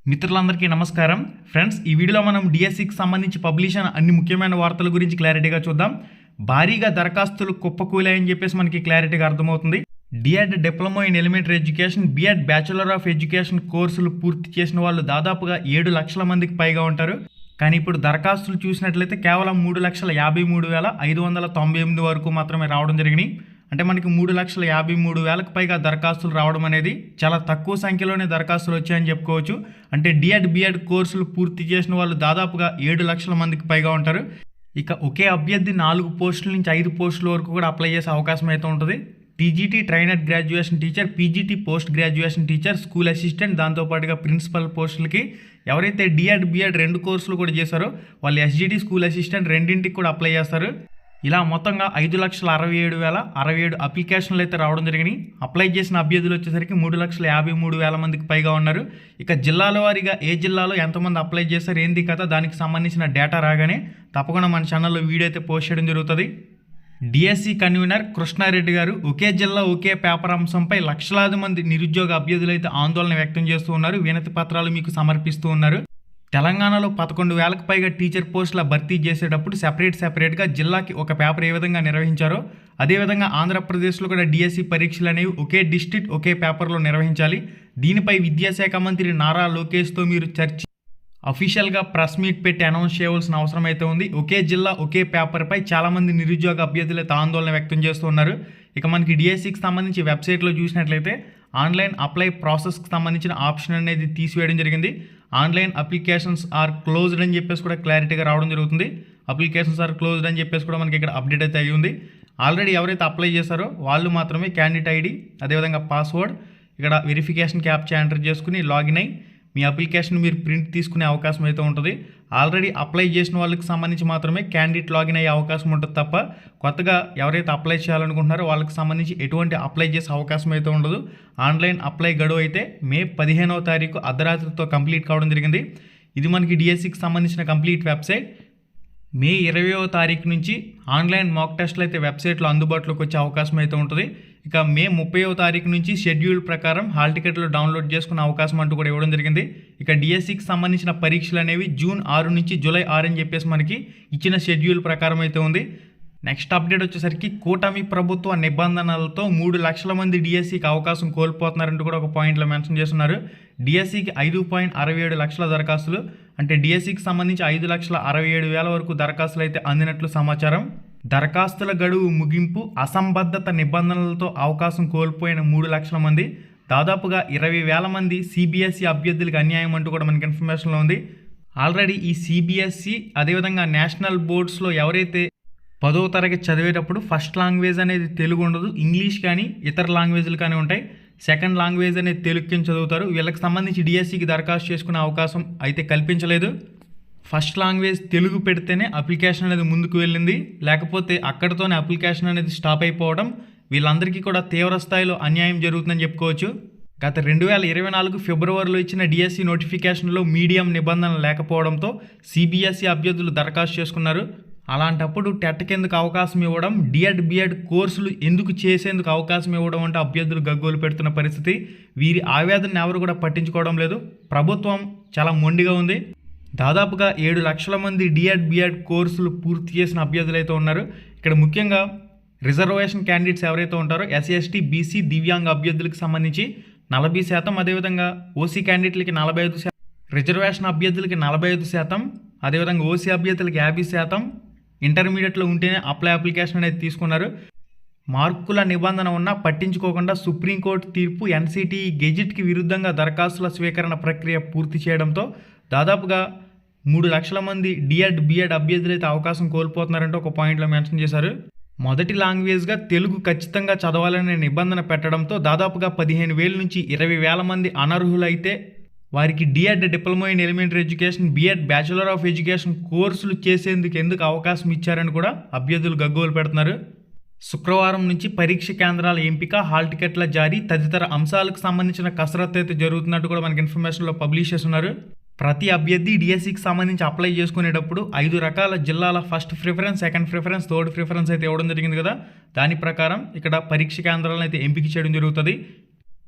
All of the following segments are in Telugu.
మిత్రులందరికీ నమస్కారం ఫ్రెండ్స్, ఈ వీడియోలో మనం డిఎస్సికి సంబంధించి పబ్లిష్ అయిన అన్ని ముఖ్యమైన వార్తల గురించి క్లారిటీగా చూద్దాం. భారీగా దరఖాస్తులు కుప్పకూలాయని చెప్పేసి మనకి క్లారిటీగా అర్థమవుతుంది. DEd diploma in elementary education, BEd bachelor of education కోర్సులు పూర్తి చేసిన వాళ్ళు దాదాపుగా 7 లక్షల మందికి పైగా ఉంటారు. కానీ ఇప్పుడు దరఖాస్తులు చూసినట్లయితే కేవలం 3,53,598 వరకు మాత్రమే రావడం జరిగినాయి. అంటే మనకి 3,53,000కు పైగా దరఖాస్తులు రావడం అనేది చాలా తక్కువ సంఖ్యలోనే దరఖాస్తులు వచ్చాయని చెప్పుకోవచ్చు. అంటే డిఎడ్ బిఎడ్ కోర్సులు పూర్తి చేసిన వాళ్ళు దాదాపుగా 7 లక్షల మందికి పైగా ఉంటారు. ఇక ఒకే అభ్యర్థి 4 పోస్టుల నుంచి 5 పోస్టుల వరకు కూడా అప్లై చేసే అవకాశం అయితే ఉంటుంది. TGT trainer graduation teacher, PGT post graduation teacher, school assistant, దాంతోపాటుగా ప్రిన్సిపల్ పోస్టులకి ఎవరైతే డిఎడ్ బిఎడ్ 2 కోర్సులు కూడా చేశారో వాళ్ళు ఎస్జిటి స్కూల్ అసిస్టెంట్ రెండింటికి కూడా అప్లై చేస్తారు. ఇలా మొత్తంగా 5,67,067 అప్లికేషన్లు అయితే రావడం జరిగినాయి. అప్లై చేసిన అభ్యర్థులు వచ్చేసరికి 3,53,000 మందికి పైగా ఉన్నారు. ఇక జిల్లాల వారీగా ఏ జిల్లాలో ఎంతమంది అప్లై చేశారు ఏంది కదా, దానికి సంబంధించిన డేటా రాగానే తప్పకుండా మన ఛానల్లో వీడియో అయితే పోస్ట్ చేయడం జరుగుతుంది. డిఎస్సి కన్వీనర్ కృష్ణారెడ్డి గారు ఒకే జిల్లా ఒకే పేపర్ అంశంపై లక్షలాది మంది నిరుద్యోగ అభ్యర్థులు అయితే ఆందోళన వ్యక్తం చేస్తూ ఉన్నారు. వినతి పత్రాలు మీకు సమర్పిస్తూ ఉన్నారు. తెలంగాణలో 11,000కు పైగా టీచర్ పోస్టుల భర్తీ చేసేటప్పుడు సెపరేట్గా జిల్లాకి ఒక పేపర్ ఏ విధంగా నిర్వహించారో అదేవిధంగా ఆంధ్రప్రదేశ్లో కూడా డిఎస్సి పరీక్షలు అనేవి ఒకే డిస్ట్రిక్ట్ ఒకే పేపర్లో నిర్వహించాలి. దీనిపై విద్యాశాఖ మంత్రి నారా లోకేష్తో మీరు చర్చ అఫీషియల్గా ప్రెస్ మీట్ పెట్టి అనౌన్స్ చేయవలసిన అవసరం అయితే ఉంది. ఒకే జిల్లా ఒకే పేపర్పై చాలామంది నిరుద్యోగ అభ్యర్థులు అయితే ఆందోళన వ్యక్తం చేస్తున్నారు. ఇక మనకి డిఎస్సికి సంబంధించి వెబ్సైట్లో చూసినట్లయితే ఆన్లైన్ అప్లై ప్రాసెస్కి సంబంధించిన ఆప్షన్ అనేది తీసివేయడం జరిగింది. ఆన్లైన్ అప్లికేషన్స్ ఆర్ క్లోజ్డ్ అని చెప్పేసి కూడా క్లారిటీగా రావడం జరుగుతుంది. అప్లికేషన్స్ ఆర్ క్లోజ్డ్ అని చెప్పేసి కూడా మనకి ఇక్కడ అప్డేట్ అయితే అయ్యి ఉంది. ఆల్రెడీ ఎవరైతే అప్లై చేశారో వాళ్ళు మాత్రమే క్యాండిడేట్ ఐడి అదేవిధంగా పాస్వర్డ్ ఇక్కడ వెరిఫికేషన్ క్యాప్చా ఎంటర్ చేసుకుని లాగిన్ అయ్యి మీ అప్లికేషన్ మీరు ప్రింట్ తీసుకునే అవకాశం అయితే ఉంటుంది. ఆల్రెడీ అప్లై చేసిన వాళ్ళకి సంబంధించి మాత్రమే క్యాండిడేట్ లాగిన్ అయ్యే అవకాశం ఉంటుంది తప్ప కొత్తగా ఎవరైతే అప్లై చేయాలనుకుంటున్నారో వాళ్ళకి సంబంధించి ఎటువంటి అప్లై చేసే అవకాశం అయితే ఉండదు. ఆన్లైన్ అప్లై గడువు అయితే మే 15వ తారీఖు అర్ధరాత్రితో కంప్లీట్ కావడం జరిగింది. ఇది మనకి డిఎస్సికి సంబంధించిన కంప్లీట్ వెబ్సైట్. మే 20వ తారీఖు నుంచి ఆన్లైన్ మాక్ టెస్ట్లు అయితే వెబ్సైట్లో అందుబాటులోకి వచ్చే అవకాశం అయితే ఉంటుంది. ఇక మే 30వ తారీఖు నుంచి షెడ్యూల్ ప్రకారం హాల్ టికెట్లు డౌన్లోడ్ చేసుకునే అవకాశం అంటూ కూడా ఇవ్వడం జరిగింది. ఇక డిఎస్సికి సంబంధించిన పరీక్షలు అనేవి జూన్ 6 నుంచి జూలై 6 అని చెప్పేసి మనకి ఇచ్చిన షెడ్యూల్ ప్రకారం అయితే ఉంది. నెక్స్ట్ అప్డేట్ వచ్చేసరికి కూటమి ప్రభుత్వ నిబంధనలతో 3 లక్షల మంది డిఎస్సికి అవకాశం కోల్పోతున్నారంటూ కూడా ఒక పాయింట్లో మెన్షన్ చేస్తున్నారు. డిఎస్సికి 5.67 లక్షల దరఖాస్తులు, అంటే డిఎస్సికి సంబంధించి 5,67,000 వరకు దరఖాస్తులు అయితే అందినట్లు సమాచారం. దరఖాస్తుల గడువు ముగింపు అసంబద్ధత నిబంధనలతో అవకాశం కోల్పోయిన 3 లక్షల మంది, దాదాపుగా 20,000 మంది సిబిఎస్ఈ అభ్యర్థులకు అన్యాయం అంటూ కూడా మనకి ఇన్ఫర్మేషన్లో ఉంది. ఆల్రెడీ ఈ సిబిఎస్ఈ అదేవిధంగా నేషనల్ బోర్డ్స్లో ఎవరైతే 10వ తరగతి చదివేటప్పుడు ఫస్ట్ లాంగ్వేజ్ అనేది తెలుగు ఉండదు, ఇంగ్లీష్ కానీ ఇతర లాంగ్వేజ్లు కానీ ఉంటాయి. సెకండ్ లాంగ్వేజ్ అనేది తెలుగు కింద చదువుతారు. వీళ్ళకి సంబంధించి డిఎస్సికి దరఖాస్తు చేసుకునే అవకాశం అయితే కల్పించలేదు. ఫస్ట్ లాంగ్వేజ్ తెలుగు పెడితేనే అప్లికేషన్ అనేది ముందుకు వెళ్ళింది, లేకపోతే అక్కడితోనే అప్లికేషన్ అనేది స్టాప్ అయిపోవడం వీళ్ళందరికీ కూడా తీవ్ర స్థాయిలో అన్యాయం జరుగుతుందని చెప్పుకోవచ్చు. గత 2024 ఫిబ్రవరిలో ఇచ్చిన డిఎస్సి నోటిఫికేషన్లో మీడియం నిబంధన లేకపోవడంతో సిబిఎస్ఈ అభ్యర్థులు దరఖాస్తు చేసుకున్నారు. అలాంటప్పుడు టెట్ కిందకు అవకాశం ఇవ్వడం, డిఎడ్ బిఎడ్ కోర్సులు ఎందుకు చేసేందుకు అవకాశం ఇవ్వడం అంటే అభ్యర్థులు గగ్గోలు పెడుతున్న పరిస్థితి. వీరి ఆవేదనను ఎవరు కూడా పట్టించుకోవడం లేదు. ప్రభుత్వం చాలా మొండిగా ఉంది. దాదాపుగా 7 లక్షల మంది డిఎడ్ బిఎడ్ కోర్సులు పూర్తి చేసిన అభ్యర్థులు అయితే ఉన్నారు. ఇక్కడ ముఖ్యంగా రిజర్వేషన్ క్యాండిడేట్స్ ఎవరైతే ఉంటారో ఎస్సీ ఎస్టీ బీసీ దివ్యాంగ అభ్యర్థులకు సంబంధించి 40%, అదేవిధంగా ఓసీ క్యాండిడేట్లకి 45%, రిజర్వేషన్ అభ్యర్థులకి 45%, అదేవిధంగా ఓసీ అభ్యర్థులకి 50%, ఇంటర్మీడియట్లో ఉంటేనే అప్లికేషన్ అనేది తీసుకున్నారు. మార్కుల నిబంధన ఉన్నా పట్టించుకోకుండా సుప్రీంకోర్టు తీర్పు, ఎన్సిటి గెజిట్కి విరుద్ధంగా దరఖాస్తుల స్వీకరణ ప్రక్రియ పూర్తి చేయడంతో దాదాపుగా 3 లక్షల మంది డిఎడ్ బిఎడ్ అభ్యర్థులు అయితే అవకాశం కోల్పోతున్నారంటే ఒక పాయింట్లో మెన్షన్ చేశారు. మొదటి లాంగ్వేజ్గా తెలుగు ఖచ్చితంగా చదవాలనే నిబంధన పెట్టడంతో దాదాపుగా 15,000 నుంచి 20,000 మంది అనర్హులైతే వారికి DEd diploma in elementary education, BEd bachelor of education కోర్సులు చేసేందుకు ఎందుకు అవకాశం ఇచ్చారని కూడా అభ్యర్థులు గగ్గోలు పెడుతున్నారు. శుక్రవారం నుంచి పరీక్ష కేంద్రాల ఎంపిక, హాల్ టికెట్ల జారీ తదితర అంశాలకు సంబంధించిన కసరత్తు అయితే జరుగుతున్నట్టు కూడా మనకి ఇన్ఫర్మేషన్లో పబ్లిష్ చేస్తున్నారు. ప్రతి అభ్యర్థి డిఎస్సికి సంబంధించి అప్లై చేసుకునేటప్పుడు 5 రకాల జిల్లాల first preference, second preference, third preference అయితే ఇవ్వడం జరిగింది కదా. దాని ప్రకారం ఇక్కడ పరీక్ష కేంద్రాలను అయితే ఎంపిక చేయడం జరుగుతుంది.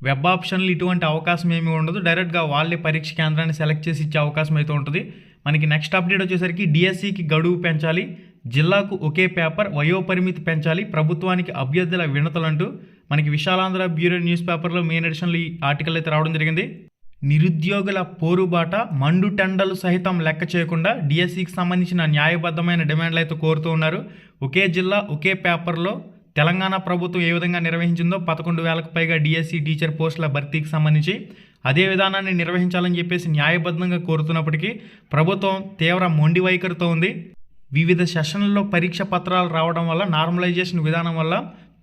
వెబ్ ఆప్షన్లు ఇటువంటి అవకాశం ఏమీ ఉండదు. డైరెక్ట్గా వాళ్ళే పరీక్ష కేంద్రాన్ని సెలెక్ట్ చేసి ఇచ్చే అవకాశం అయితే ఉంటుంది. మనకి నెక్స్ట్ అప్డేట్ వచ్చేసరికి డిఎస్సికి గడువు పెంచాలి, జిల్లాకు ఒకే పేపర్, వయోపరిమితి పెంచాలి, ప్రభుత్వానికి అభ్యర్థుల వినతులంటూ మనకి విశాలాంధ్ర బ్యూరో న్యూస్ పేపర్లో మెయిన్ ఎడిషన్లో ఈ ఆర్టికల్ అయితే రావడం జరిగింది. నిరుద్యోగుల పోరుబాట, మండు టెండలు సహితం లెక్క చేయకుండా డిఎస్సికి సంబంధించిన న్యాయబద్ధమైన డిమాండ్లు అయితే కోరుతూ ఉన్నారు. ఒకే జిల్లా ఒకే పేపర్లో తెలంగాణ ప్రభుత్వం ఏ విధంగా నిర్వహించిందో 11,000కు పైగా డిఎస్సి టీచర్ పోస్టుల భర్తీకి సంబంధించి అదే విధానాన్ని నిర్వహించాలని చెప్పేసి న్యాయబద్ధంగా కోరుతున్నప్పటికీ ప్రభుత్వం తీవ్ర మొండి వైఖరితో ఉంది. వివిధ సెషన్లలో పరీక్ష పత్రాలు రావడం వల్ల, నార్మలైజేషన్ విధానం వల్ల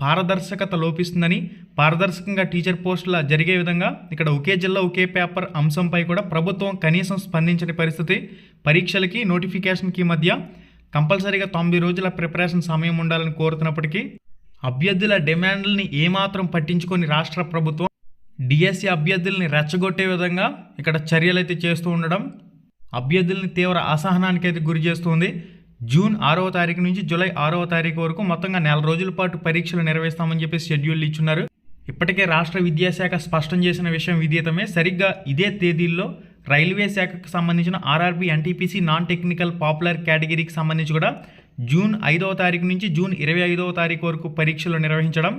పారదర్శకత లోపిస్తుందని, పారదర్శకంగా టీచర్ పోస్టుల జరిగే విధంగా ఇక్కడ ఒకే జిల్లా ఒకే పేపర్ అంశంపై కూడా ప్రభుత్వం కనీసం స్పందించని పరిస్థితి. పరీక్షలకి నోటిఫికేషన్కి మధ్య కంపల్సరీగా 90 రోజుల ప్రిపరేషన్ సమయం ఉండాలని కోరుతున్నప్పటికీ అభ్యర్థుల డిమాండ్లని ఏమాత్రం పట్టించుకొని రాష్ట్ర ప్రభుత్వం డిఎస్సి అభ్యర్థుల్ని రెచ్చగొట్టే విధంగా ఇక్కడ చర్యలు అయితే చేస్తూ ఉండడం అభ్యర్థుల్ని తీవ్ర అసహనానికి అయితే గురి చేస్తుంది. జూన్ 6వ తారీఖు నుంచి జూలై 6వ తారీఖు వరకు మొత్తంగా 4 రోజుల పాటు పరీక్షలు నిర్వహిస్తామని చెప్పి షెడ్యూల్ ఇచ్చున్నారు. ఇప్పటికే రాష్ట్ర విద్యాశాఖ స్పష్టం చేసిన విషయం విదితమే. సరిగ్గా ఇదే తేదీల్లో రైల్వే శాఖకు సంబంధించిన RRB, NTPC, non technical popular కేటగిరీకి సంబంధించి కూడా జూన్ 5వ తారీఖు నుంచి జూన్ 25వ తారీఖు వరకు పరీక్షలు నిర్వహించడం.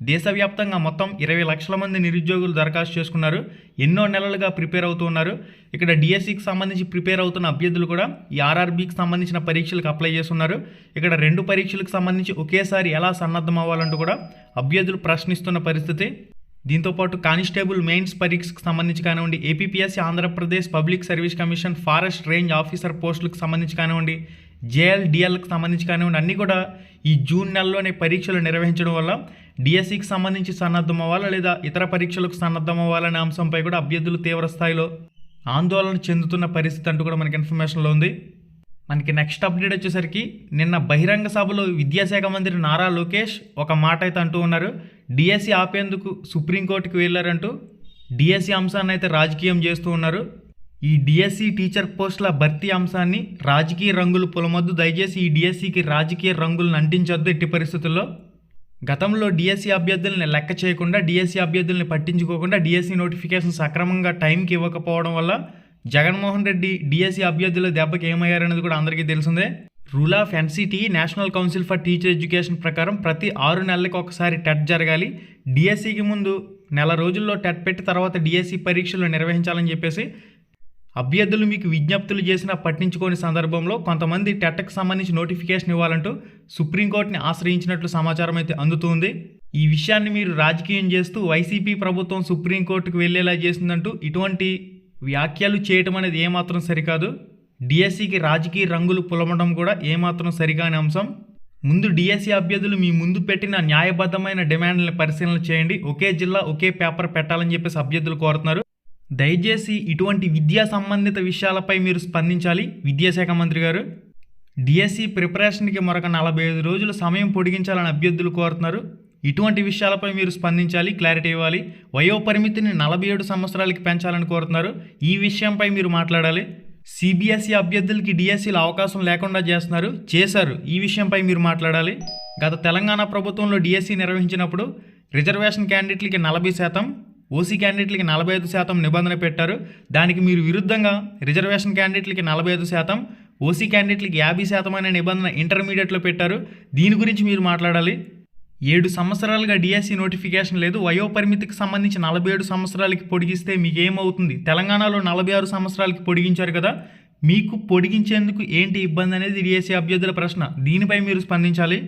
దేశవ్యాప్తంగా మొత్తం 20 లక్షల మంది నిరుద్యోగులు దరఖాస్తు చేసుకున్నారు. ఎన్నో నెలలుగా ప్రిపేర్ అవుతూ ఉన్నారు. ఇక్కడ డిఎస్సికి సంబంధించి ప్రిపేర్ అవుతున్న అభ్యర్థులు కూడా ఈ ఆర్ఆర్బీకి సంబంధించిన పరీక్షలకు అప్లై చేస్తున్నారు. ఇక్కడ 2 పరీక్షలకు సంబంధించి ఒకేసారి ఎలా సన్నద్ధం అవ్వాలంటూ కూడా అభ్యర్థులు ప్రశ్నిస్తున్న పరిస్థితి. దీంతోపాటు కానిస్టేబుల్ మెయిన్స్ పరీక్షకు సంబంధించి కానివ్వండి, APPSC, Andhra Pradesh public service commission, forest range officer పోస్టులకు సంబంధించి కానివ్వండి, జేఎల్డిఎల్కి సంబంధించి కానివ్వండి, అన్నీ కూడా ఈ జూన్ నెలలోనే పరీక్షలు నిర్వహించడం వల్ల డిఎస్సికి సంబంధించి సన్నద్ధం అవ్వాలా లేదా ఇతర పరీక్షలకు సన్నద్ధం అవ్వాలనే అంశంపై కూడా అభ్యర్థులు తీవ్ర స్థాయిలో ఆందోళన చెందుతున్న పరిస్థితి అంటూ కూడా మనకి ఇన్ఫర్మేషన్లో ఉంది. మనకి నెక్స్ట్ అప్డేట్ వచ్చేసరికి నిన్న బహిరంగ సభలో విద్యాశాఖ మంత్రి నారా లోకేష్ ఒక మాట అయితే అంటూ ఉన్నారు. డిఎస్సి ఆపేందుకు సుప్రీంకోర్టుకు వెళ్ళారంటూ డిఎస్సి అంశాన్ని అయితే రాజకీయం చేస్తూ ఉన్నారు. ఈ డిఎస్సి టీచర్ పోస్టుల భర్తీ అంశాన్ని రాజకీయ రంగులు పులమొద్దు, దయచేసి ఈ డిఎస్సికి రాజకీయ రంగులను అంటించొద్దు ఎట్టి పరిస్థితుల్లో. గతంలో డిఎస్సి అభ్యర్థుల్ని లెక్క చేయకుండా, డిఎస్సి అభ్యర్థుల్ని పట్టించుకోకుండా, డిఎస్సి నోటిఫికేషన్ సక్రమంగా టైంకి ఇవ్వకపోవడం వల్ల జగన్మోహన్ రెడ్డి డిఎస్సి అభ్యర్థుల దెబ్బకి ఏమయ్యారనేది కూడా అందరికీ తెలిసిందే. Rule of NCT, national council for teacher education ప్రకారం ప్రతి 6 నెలలకు ఒకసారి టెట్ జరగాలి. డిఎస్సికి ముందు నెల రోజుల్లో టెట్ పెట్టి తర్వాత డిఎస్సి పరీక్షలు నిర్వహించాలని చెప్పేసి అభ్యర్థులు మీకు విజ్ఞప్తులు చేసినా పట్టించుకోని సందర్భంలో కొంతమంది టెట్కి సంబంధించి నోటిఫికేషన్ ఇవ్వాలంటూ సుప్రీంకోర్టుని ఆశ్రయించినట్లు సమాచారం అయితే అందుతుంది. ఈ విషయాన్ని మీరు రాజకీయం చేస్తూ వైసీపీ ప్రభుత్వం సుప్రీంకోర్టుకు వెళ్లేలా చేసిందంటూ ఇటువంటి వ్యాఖ్యలు చేయటం అనేది ఏమాత్రం సరికాదు. డిఎస్సికి రాజకీయ రంగులు పులమడం కూడా ఏమాత్రం సరికాని అంశం. ముందు డిఎస్సి అభ్యర్థులు మీ ముందు పెట్టిన న్యాయబద్ధమైన డిమాండ్లను పరిశీలన చేయండి. ఒకే జిల్లా ఒకే పేపర్ పెట్టాలని చెప్పేసి అభ్యర్థులు కోరుతున్నారు. దయచేసి ఇటువంటి విద్యా సంబంధిత విషయాలపై మీరు స్పందించాలి విద్యాశాఖ మంత్రి గారు. డిఎస్సి ప్రిపరేషన్కి మరొక 45 రోజుల సమయం పొడిగించాలని అభ్యర్థులు కోరుతున్నారు. ఇటువంటి విషయాలపై మీరు స్పందించాలి, క్లారిటీ ఇవ్వాలి. వయోపరిమితిని 47 సంవత్సరాలకి పెంచాలని కోరుతున్నారు. ఈ విషయంపై మీరు మాట్లాడాలి. సిబిఎస్ఈ అభ్యర్థులకి డిఎస్సిలో అవకాశం లేకుండా చేశారు. ఈ విషయంపై మీరు మాట్లాడాలి. గత తెలంగాణ ప్రభుత్వంలో డిఎస్సి నిర్వహించినప్పుడు రిజర్వేషన్ క్యాండిడేట్లకి 40%, ఓసీ క్యాండిడేట్లకి 45% నిబంధన పెట్టారు. దానికి మీరు విరుద్ధంగా రిజర్వేషన్ క్యాండిడేట్లకి 45%, ఓసీ క్యాండిడేట్లకి 50% అనే నిబంధన ఇంటర్మీడియట్లో పెట్టారు. దీని గురించి మీరు మాట్లాడాలి. 7 సంవత్సరాలుగా డిఎస్సి నోటిఫికేషన్ లేదు. వయోపరిమితికి సంబంధించి 47 సంవత్సరాలకి పొడిగిస్తే మీకు ఏమవుతుంది? తెలంగాణలో 46 సంవత్సరాలకి పొడిగించారు కదా, మీకు పొడిగించేందుకు ఏంటి ఇబ్బంది అనేది డిఎస్సి అభ్యర్థుల ప్రశ్న. దీనిపై మీరు స్పందించాలి.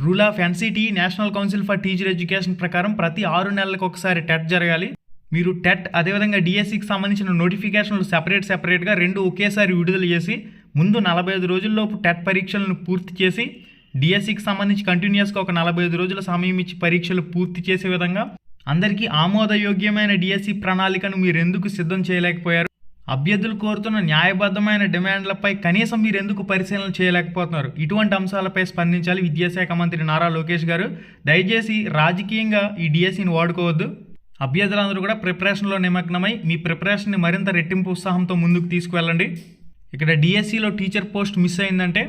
Rule of NCT, national council for teacher education ప్రకారం ప్రతి 6 నెలలకు ఒకసారి టెట్ జరగాలి. మీరు టెట్ అదేవిధంగా డిఎస్సికి సంబంధించిన నోటిఫికేషన్లు సెపరేట్గా 2 ఒకేసారి విడుదల చేసి ముందు 45 రోజుల్లోపు టెట్ పరీక్షలను పూర్తి చేసి డిఎస్సికి సంబంధించి కంటిన్యూస్గా ఒక 45 రోజుల సమయం ఇచ్చి పరీక్షలు పూర్తి చేసే విధంగా అందరికీ ఆమోదయోగ్యమైన డిఎస్సి ప్రణాళికను మీరు ఎందుకు సిద్ధం చేయలేకపోయారు? అభ్యర్థులు కోరుతున్న న్యాయబద్ధమైన డిమాండ్లపై కనీసం మీరు ఎందుకు పరిశీలన చేయలేకపోతున్నారు? ఇటువంటి అంశాలపై స్పందించాలి విద్యాశాఖ మంత్రి నారా లోకేష్ గారు. దయచేసి రాజకీయంగా ఈ డిఎస్సిని వాడుకోవద్దు. అభ్యర్థులందరూ కూడా ప్రిపరేషన్లో నిమగ్నమై మీ ప్రిపరేషన్ని మరింత రెట్టింపు ఉత్సాహంతో ముందుకు తీసుకువెళ్ళండి. ఇక్కడ డిఎస్సిలో టీచర్ పోస్ట్ మిస్ అయిందంటే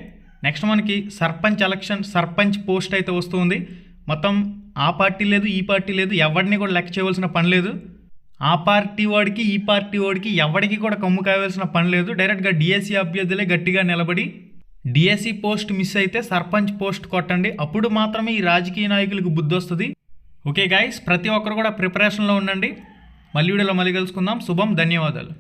నెక్స్ట్ మనకి సర్పంచ్ పోస్ట్ అయితే వస్తుంది. మొత్తం ఆ పార్టీ లేదు ఈ పార్టీ లేదు, ఎవరిని కూడా లెక్క చేయవలసిన పని లేదు. ఆ పార్టీ వాడికి ఈ పార్టీ వాడికి ఎవరికి కూడా కమ్ము కావాల్సిన పని లేదు. డైరెక్ట్గా డిఎస్సి అభ్యర్థులే గట్టిగా నిలబడి డిఎస్సి పోస్ట్ మిస్ అయితే సర్పంచ్ పోస్ట్ కొట్టండి. అప్పుడు మాత్రమే ఈ రాజకీయ నాయకులకు బుద్ధి వస్తుంది. ఓకే గైస్, ప్రతి ఒక్కరు కూడా ప్రిపరేషన్లో ఉండండి. మళ్ళీ వీడియోలో మళ్ళీ కలుసుకుందాం. శుభం, ధన్యవాదాలు.